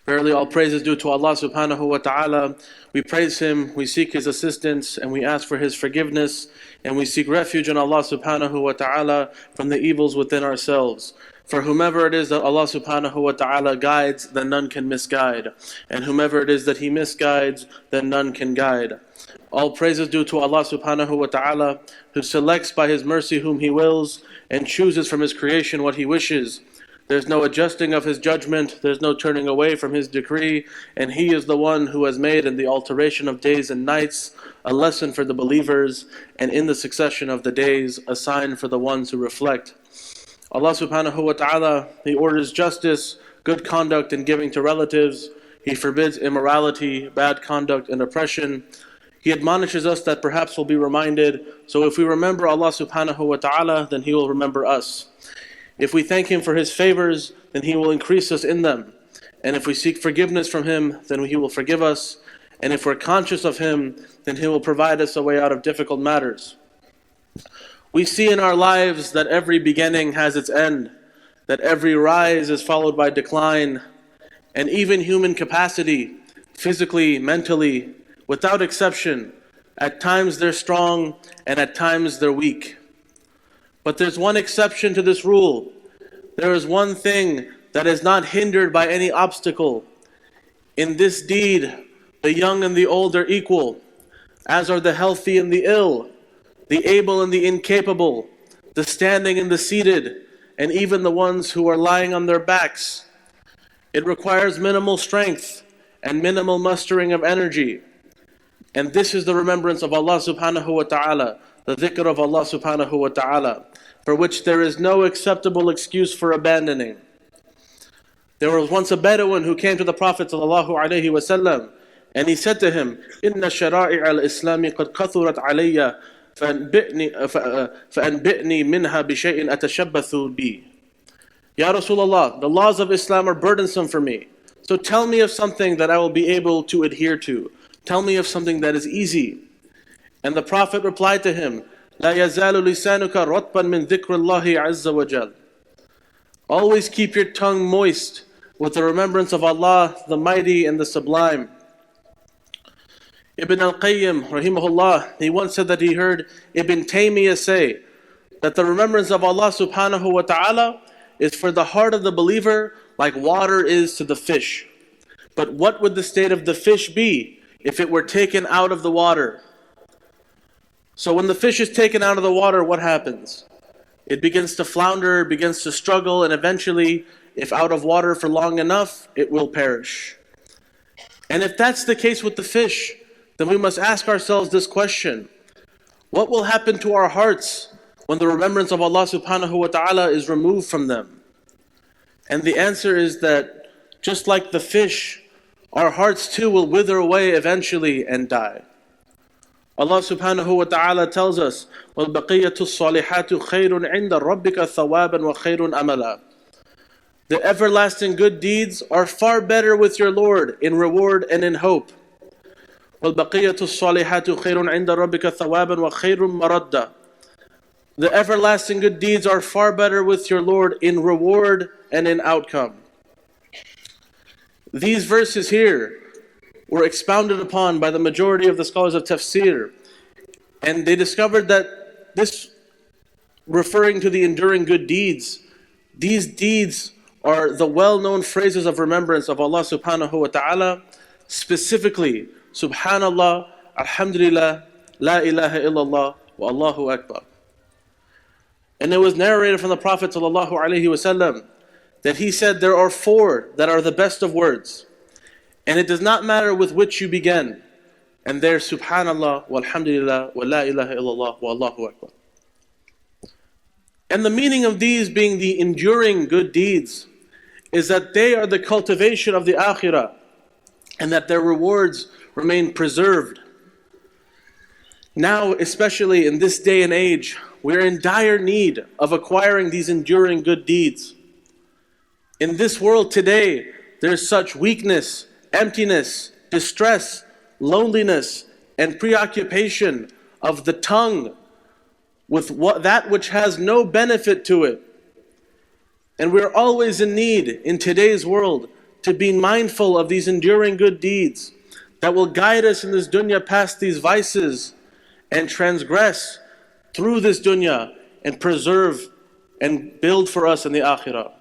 Verily all praise is due to Allah subhanahu wa ta'ala. We praise Him, we seek His assistance, and we ask for His forgiveness, and we seek refuge in Allah subhanahu wa ta'ala from the evils within ourselves. For whomever it is that Allah subhanahu wa ta'ala guides, then none can misguide. And whomever it is that He misguides, then none can guide. All praise is due to Allah subhanahu wa ta'ala, who selects by His mercy whom He wills, and chooses from His creation what He wishes. There's no adjusting of His judgment, there's no turning away from His decree, and He is the one who has made in the alteration of days and nights a lesson for the believers, and in the succession of the days a sign for the ones who reflect. Allah subhanahu wa ta'ala, He orders justice, good conduct and giving to relatives. He forbids immorality, bad conduct and oppression. He admonishes us that perhaps we'll be reminded, so if we remember Allah subhanahu wa ta'ala, then He will remember us. If we thank Him for His favors, then He will increase us in them. And if we seek forgiveness from Him, then He will forgive us. And if we're conscious of Him, then He will provide us a way out of difficult matters. We see in our lives that every beginning has its end, that every rise is followed by decline, and even human capacity, physically, mentally, without exception, at times they're strong and at times they're weak. But there's one exception to this rule. There is one thing that is not hindered by any obstacle. In this deed, the young and the old are equal, as are the healthy and the ill, the able and the incapable, the standing and the seated, and even the ones who are lying on their backs. It requires minimal strength and minimal mustering of energy. And this is the remembrance of Allah subhanahu wa ta'ala, the dhikr of Allah subhanahu wa ta'ala, for which there is no acceptable excuse for abandoning. There was once a Bedouin who came to the Prophet sallallahu alaihi wasallam, and he said to him, "Inna shara'i al-Islami qad kathurat alayya, فأنبئني منها بشيء أتشبث بي." Ya Rasulullah, the laws of Islam are burdensome for me. So tell me of something that I will be able to adhere to. Tell me of something that is easy. And the Prophet replied to him, لا يزال لسانك رطبا من ذكر الله عز وجل. Always keep your tongue moist with the remembrance of Allah, the Mighty and the Sublime. Ibn al-Qayyim, rahimahullah, he once said that he heard Ibn Taymiyyah say that the remembrance of Allah subhanahu wa ta'ala is for the heart of the believer like water is to the fish. But what would the state of the fish be if it were taken out of the water? So when the fish is taken out of the water, what happens? It begins to flounder, begins to struggle, and eventually, if out of water for long enough, it will perish. And if that's the case with the fish, then we must ask ourselves this question: what will happen to our hearts when the remembrance of Allah subhanahu wa ta'ala is removed from them? And the answer is that just like the fish, our hearts too will wither away eventually and die. Allah subhanahu wa ta'ala tells us, وَالْبَقِيَّةُ الصَّالِحَاتُ خَيْرٌ عِنْدَ رَبِّكَ ثَوَابًا وَخَيْرٌ أَمَلًا. The everlasting good deeds are far better with your Lord in reward and in hope. وَالْبَقِيَّةُ الصَّالِحَاتُ خَيْرٌ عِنْدَ رَبِّكَ ثَوَابًا وَخَيْرٌ مَرَدًّا. The everlasting good deeds are far better with your Lord in reward and in outcome. These verses here were expounded upon by the majority of the scholars of tafsir, and they discovered that this, referring to the enduring good deeds, these deeds are the well-known phrases of remembrance of Allah subhanahu wa ta'ala, specifically Subhan Allah, Alhamdulillah, la ilaha illallah, wa Allahu Akbar. And it was narrated from the Prophet sallallahu alaihi wasallam that he said there are four that are the best of words, and it does not matter with which you begin. And they're Subhan Allah, wa Alhamdulillah, wa la ilaha illallah, wa Allahu Akbar. And the meaning of these being the enduring good deeds is that they are the cultivation of the akhirah, and that their rewards remain preserved. Now, especially in this day and age, we're in dire need of acquiring these enduring good deeds. In this world today, there's such weakness, emptiness, distress, loneliness, and preoccupation of the tongue with that which has no benefit to it. And we're always in need in today's world to be mindful of these enduring good deeds that will guide us in this dunya past these vices and transgress through this dunya and preserve and build for us in the akhirah.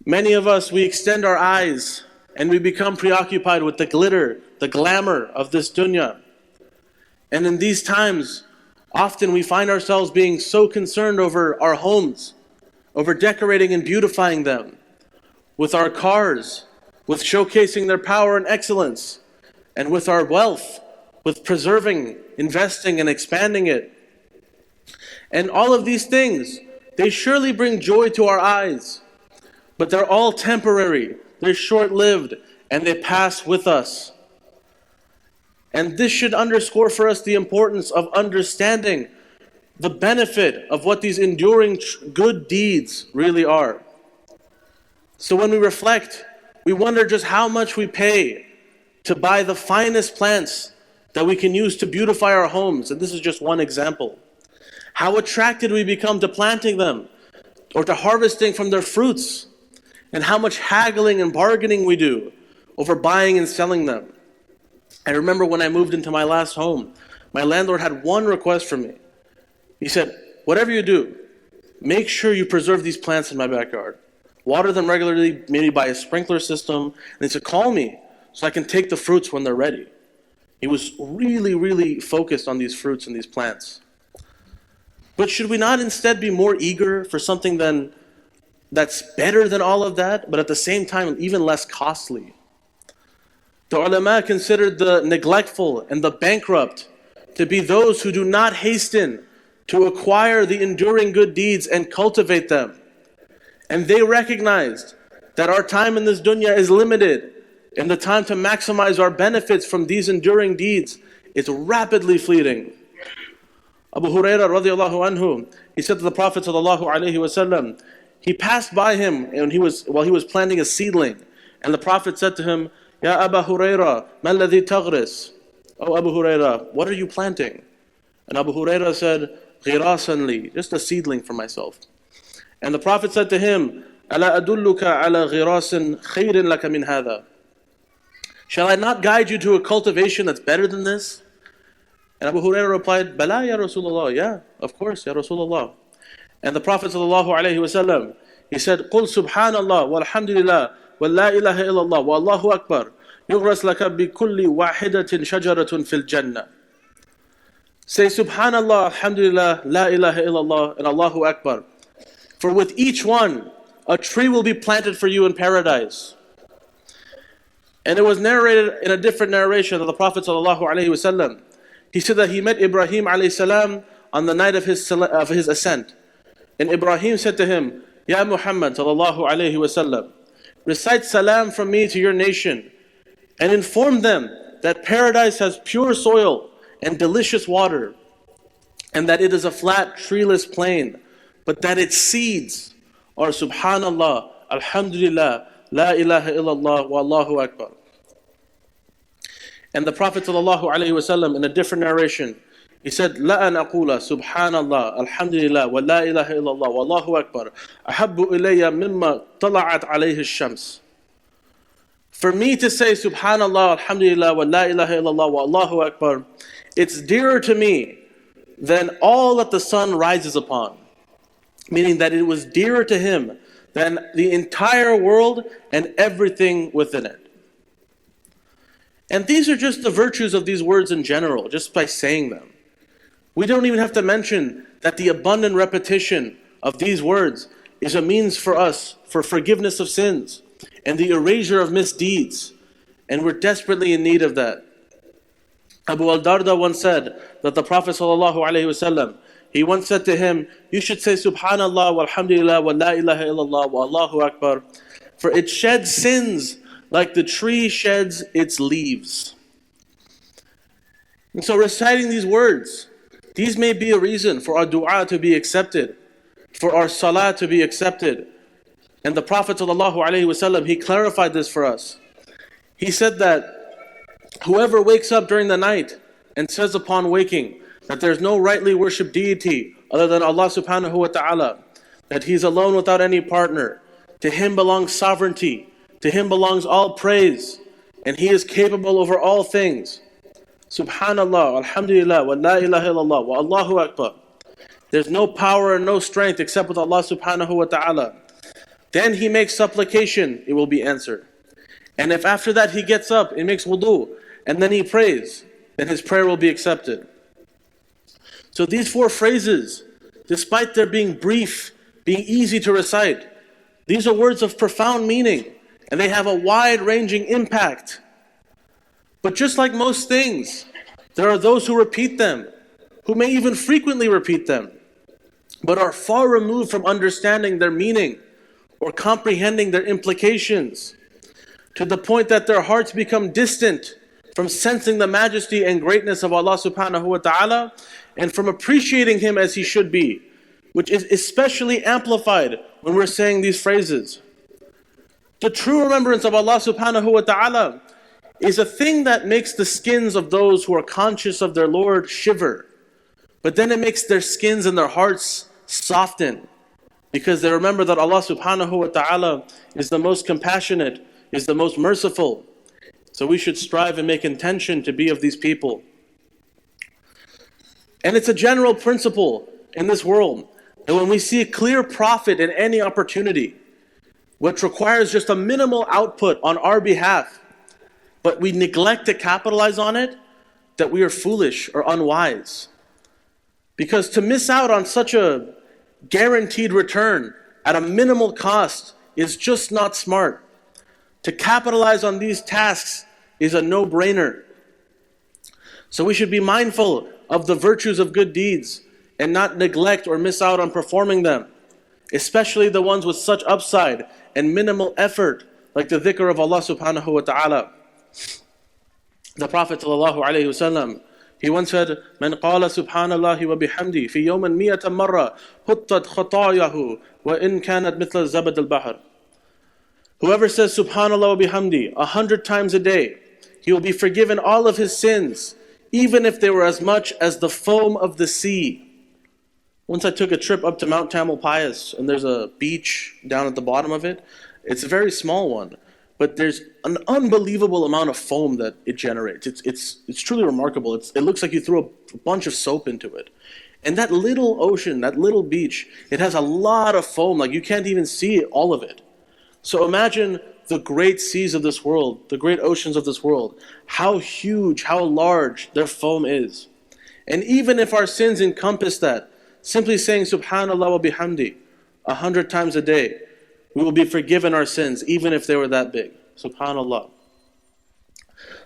Many of us, we extend our eyes and we become preoccupied with the glitter, the glamour of this dunya. And in these times, often we find ourselves being so concerned over our homes, over decorating and beautifying them, with our cars, with showcasing their power and excellence, and with our wealth, with preserving, investing and expanding it. And all of these things, they surely bring joy to our eyes, but they're all temporary, they're short-lived, and they pass with us. And this should underscore for us the importance of understanding the benefit of what these enduring good deeds really are. So when we reflect, we wonder just how much we pay to buy the finest plants that we can use to beautify our homes. And this is just one example. How attracted we become to planting them or to harvesting from their fruits, and how much haggling and bargaining we do over buying and selling them. I remember when I moved into my last home, my landlord had one request from me. He said, whatever you do, make sure you preserve these plants in my backyard. Water them regularly, maybe by a sprinkler system. And he said, call me so I can take the fruits when they're ready. He was really, really focused on these fruits and these plants. But should we not instead be more eager for something that's better than all of that, but at the same time even less costly? The ulama considered the neglectful and the bankrupt to be those who do not hasten to acquire the enduring good deeds and cultivate them. And they recognized that our time in this dunya is limited, and the time to maximize our benefits from these enduring deeds is rapidly fleeting. Abu Hurairah radiallahu anhu, he said to the Prophet sallallahu alaihi wasallam, he passed by him and while he was planting a seedling, and the Prophet said to him, Ya Abu Hurairah, ma alladhi taghris? Oh Abu Hurairah, what are you planting? And Abu Hurairah said, Ghirasan li, just a seedling for myself. And the Prophet said to him, Ala adulluka ala ghirasin khairin laka min hadha? Shall I not guide you to a cultivation that's better than this? And Abu Hurairah replied, Bala ya Rasulullah, yeah, of course, ya Rasulullah. And the Prophet sallallahu alaihi wasallam, he said, Qul Subhan Allah wa Alhamdulillah wa la ilaha illallah wa Allahu Akbar, yughras laka bi kulli wahidatin shajaratun fil Jannah. Say Subhan Allah, Alhamdulillah, la ilaha illallah, and Allahu Akbar. For with each one, a tree will be planted for you in paradise. And it was narrated in a different narration of the Prophet sallallahu alaihi wasallam. He said that he met Ibrahim alayhi salam on the night of his ascent. And Ibrahim said to him, Ya Muhammad sallallahu alaihi wasallam, recite salam from me to your nation and inform them that paradise has pure soil and delicious water, and that it is a flat treeless plain, but that its seeds are Subhanallah, Alhamdulillah, La ilaha illallah, wa Allahu Akbar. And the Prophet ﷺ, in a different narration, he said, La an aqula Subhanallah, Alhamdulillah, wa La ilaha illallah, wa Allahu Akbar, ahabbu ilayya mimma tala'at alayhi shams. For me to say Subhanallah, Alhamdulillah, wa La ilaha illallah, wa Allahu Akbar, it's dearer to me than all that the sun rises upon. Meaning that it was dearer to him than the entire world and everything within it. And these are just the virtues of these words in general, just by saying them. We don't even have to mention that the abundant repetition of these words is a means for us for forgiveness of sins and the erasure of misdeeds. And we're desperately in need of that. Abu al-Darda once said that the Prophet ﷺ, he once said to him, you should say Subhanallah wa Alhamdulillah wa La ilaha illallah wa Allahu Akbar, for it sheds sins like the tree sheds its leaves. And so reciting these words, these may be a reason for our dua to be accepted, for our salah to be accepted. And the Prophet ﷺ, he clarified this for us. He said that whoever wakes up during the night and says upon waking that there's no rightly worshipped deity other than Allah subhanahu wa ta'ala, that He's alone without any partner, To Him belongs sovereignty. To Him belongs all praise. And He is capable over all things. Subhan Allah, Alhamdulillah, wa la ilaha illallah, wa Allahu Akbar. There's no power and no strength except with Allah subhanahu wa ta'ala. Then he makes supplication, it will be answered. And if after that he gets up and makes wudu, and then he prays, then his prayer will be accepted. So these four phrases, despite their being brief, being easy to recite, these are words of profound meaning, and they have a wide-ranging impact. But just like most things, there are those who repeat them, who may even frequently repeat them, but are far removed from understanding their meaning or comprehending their implications, to the point that their hearts become distant from sensing the majesty and greatness of Allah subhanahu wa ta'ala, and from appreciating Him as He should be, which is especially amplified when we're saying these phrases. The true remembrance of Allah subhanahu wa ta'ala is a thing that makes the skins of those who are conscious of their Lord shiver. But then it makes their skins and their hearts soften, because they remember that Allah subhanahu wa ta'ala is the most compassionate, is the most merciful. So we should strive and make intention to be of these people. And it's a general principle in this world that when we see a clear profit in any opportunity, which requires just a minimal output on our behalf, but we neglect to capitalize on it, that we are foolish or unwise. Because to miss out on such a guaranteed return at a minimal cost is just not smart. To capitalize on these tasks is a no-brainer. So we should be mindful of the virtues of good deeds and not neglect or miss out on performing them, especially the ones with such upside and minimal effort, like the dhikr of Allah subhanahu wa ta'ala. The Prophet sallallahu alayhi wasallam, he once said, "Man qala Subhan Allah wa bihamdi fi yawman miyata marra huttat khatayahu wa in kanat mithla zabad al-bahr." Whoever says Subhan Allah wa bihamdi 100 times a day, he will be forgiven all of his sins, even if they were as much as the foam of the sea. Once I took a trip up to Mount Tamalpais, and there's a beach down at the bottom of it. It's a very small one, but there's an unbelievable amount of foam that it generates. It's truly remarkable. It looks like you threw a bunch of soap into it. And that little ocean, that little beach, it has a lot of foam, like you can't even see all of it. So imagine the great seas of this world, the great oceans of this world, how huge, how large their foam is. And even if our sins encompass that, simply saying Subhanallah wa bihamdi 100 times a day, we will be forgiven our sins, even if they were that big. Subhanallah.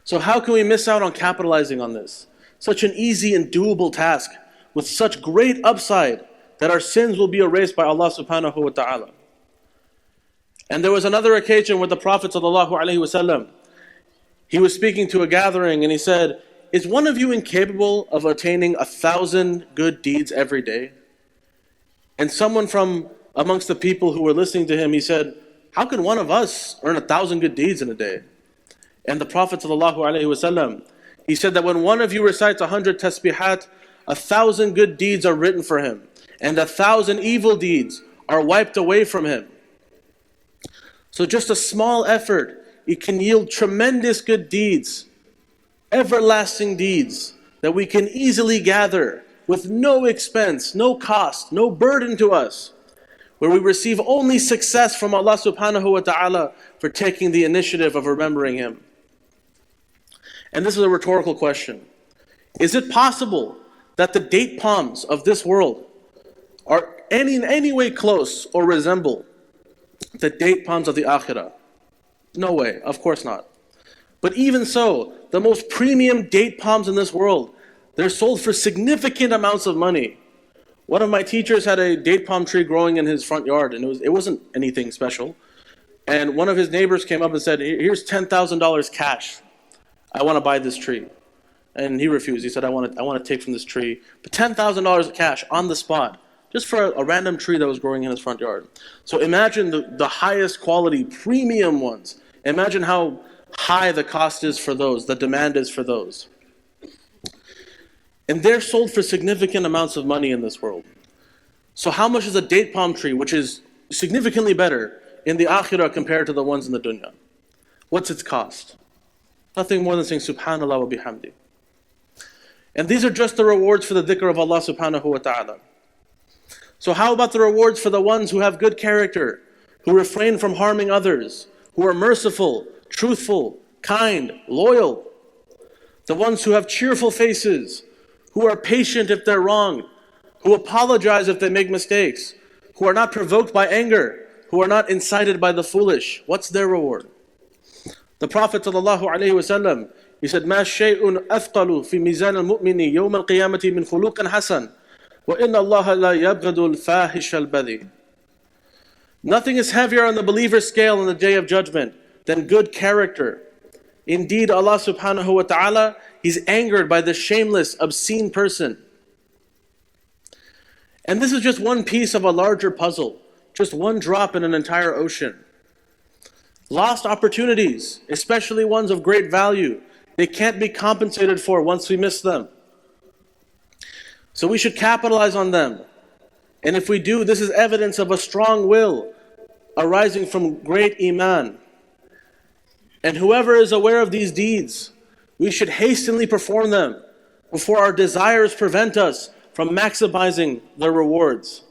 So how can we miss out on capitalizing on this? Such an easy and doable task, with such great upside, that our sins will be erased by Allah subhanahu wa ta'ala. And there was another occasion where the Prophet sallallahu alaihi wasallam, he was speaking to a gathering and he said, "Is one of you incapable of attaining 1,000 good deeds every day?" And someone from amongst the people who were listening to him, he said, "How can one of us earn 1,000 good deeds in a day?" And the Prophet ﷺ, he said that when one of you recites 100 tasbihat, 1,000 good deeds are written for him, and 1,000 evil deeds are wiped away from him. So just a small effort, it can yield tremendous good deeds, everlasting deeds that we can easily gather with no expense, no cost, no burden to us, where we receive only success from Allah subhanahu wa ta'ala for taking the initiative of remembering Him. And this is a rhetorical question. Is it possible that the date palms of this world are in any way close or resemble the date palms of the akhirah? No way, of course not. But even so, the most premium date palms in this world, they're sold for significant amounts of money. One of my teachers had a date palm tree growing in his front yard, and it wasn't anything special. And one of his neighbors came up and said, "Here's $10,000 cash. I want to buy this tree." And he refused. He said, I want to take from this tree, but $10,000 cash on the spot, just for a random tree that was growing in his front yard. So imagine the highest quality, premium ones. Imagine how high the cost is for those, the demand is for those. And they're sold for significant amounts of money in this world. So how much is a date palm tree, which is significantly better, in the akhirah compared to the ones in the dunya? What's its cost? Nothing more than saying Subhan Allah wa bihamdi. And these are just the rewards for the dhikr of Allah subhanahu wa ta'ala. So how about the rewards for the ones who have good character, who refrain from harming others, who are merciful, truthful, kind, loyal? The ones who have cheerful faces, who are patient if they're wrong, who apologize if they make mistakes, who are not provoked by anger, who are not incited by the foolish. What's their reward? The Prophet ﷺ, he said, مَا شَيْءٌ أَثْقَلُ فِي مِيزَانِ الْمُؤْمِنِ يَوْمَ الْقِيَامَةِ مِنْ خُلُقٍ حَسَنٍ وَإِنَّ اللَّهَ لَا يَبْغَضُ الْفَاحِشَ الْبَذِيءَ. Nothing is heavier on the believer's scale on the Day of Judgment than good character. Indeed, Allah subhanahu wa ta'ala, He's angered by the shameless, obscene person. And this is just one piece of a larger puzzle, just one drop in an entire ocean. Lost opportunities, especially ones of great value, they can't be compensated for once we miss them. So we should capitalize on them. And if we do, this is evidence of a strong will arising from great iman. And whoever is aware of these deeds, we should hastily perform them before our desires prevent us from maximizing the rewards.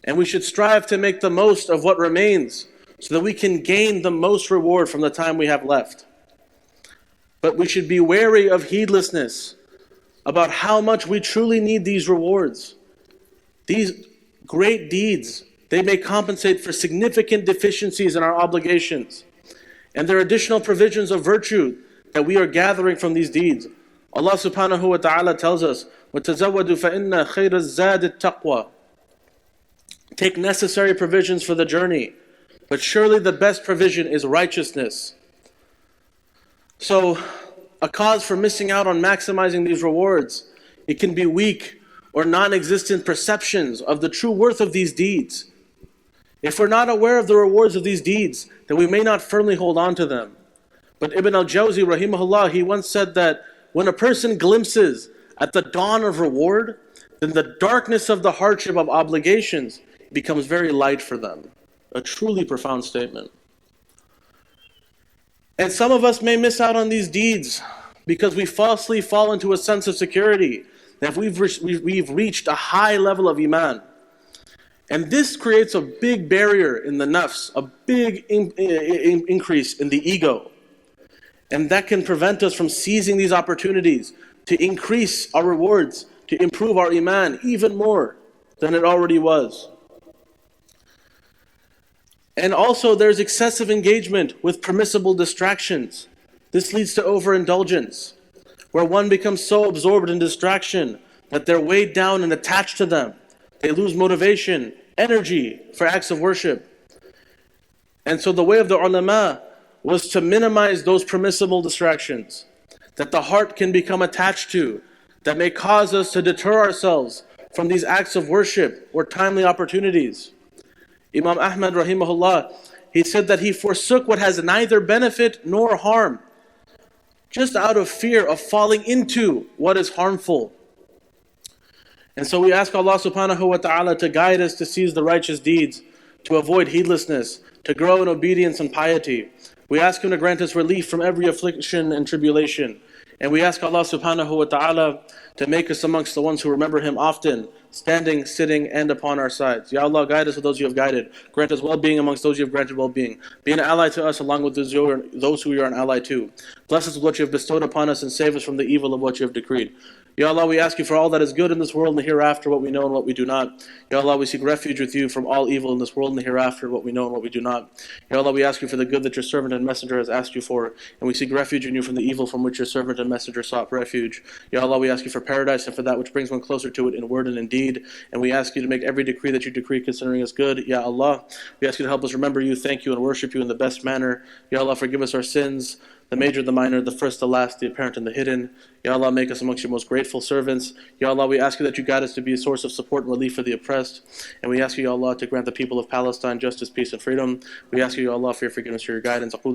And we should strive to make the most of what remains so that we can gain the most reward from the time we have left. But we should be wary of heedlessness about how much we truly need these rewards. These great deeds, they may compensate for significant deficiencies in our obligations. And there are additional provisions of virtue that we are gathering from these deeds. Allah subhanahu wa ta'ala tells us, وَتَزَوَّدُوا فَإِنَّ خَيْرَ الزَّادِ التَّقْوَى. Take necessary provisions for the journey, but surely the best provision is righteousness. So, a cause for missing out on maximizing these rewards, it can be weak or non-existent perceptions of the true worth of these deeds. If we're not aware of the rewards of these deeds, then we may not firmly hold on to them. But Ibn al-Jawzi rahimahullah, he once said that when a person glimpses at the dawn of reward, then the darkness of the hardship of obligations becomes very light for them. A truly profound statement. And some of us may miss out on these deeds because we falsely fall into a sense of security that we've reached a high level of iman. And this creates a big barrier in the nafs, a big increase in the ego. And that can prevent us from seizing these opportunities to increase our rewards, to improve our iman even more than it already was. And also there's excessive engagement with permissible distractions. This leads to overindulgence, where one becomes so absorbed in distraction that they're weighed down and attached to them. They lose motivation, energy for acts of worship. And so the way of the ulama was to minimize those permissible distractions that the heart can become attached to, that may cause us to deter ourselves from these acts of worship or timely opportunities. Imam Ahmad rahimahullah, he said that he forsook what has neither benefit nor harm, just out of fear of falling into what is harmful. And so we ask Allah subhanahu wa ta'ala to guide us to seize the righteous deeds, to avoid heedlessness, to grow in obedience and piety. We ask Him to grant us relief from every affliction and tribulation. And we ask Allah subhanahu wa ta'ala to make us amongst the ones who remember Him often, standing, sitting, and upon our sides. Ya Allah, guide us with those You have guided. Grant us well-being amongst those You have granted well-being. Be an ally to us along with those who You are an ally to. Bless us with what You have bestowed upon us and save us from the evil of what You have decreed. Ya Allah, we ask You for all that is good in this world and the hereafter, what we know and what we do not. Ya Allah, we seek refuge with You from all evil in this world and the hereafter, what we know and what we do not. Ya Allah, we ask You for the good that Your servant and messenger has asked You for, and we seek refuge in You from the evil from which Your servant and messenger sought refuge. Ya Allah, we ask You for paradise and for that which brings one closer to it in word and in deed, and we ask You to make every decree that You decree considering us good. Ya Allah, we ask You to help us remember You, thank You, and worship You in the best manner. Ya Allah, forgive us our sins, the major, the minor, the first, the last, the apparent, and the hidden. Ya Allah, make us amongst Your most grateful servants. Ya Allah, we ask You that You guide us to be a source of support and relief for the oppressed. And we ask You, Ya Allah, to grant the people of Palestine justice, peace, and freedom. We ask You, Ya Allah, for Your forgiveness, for Your guidance.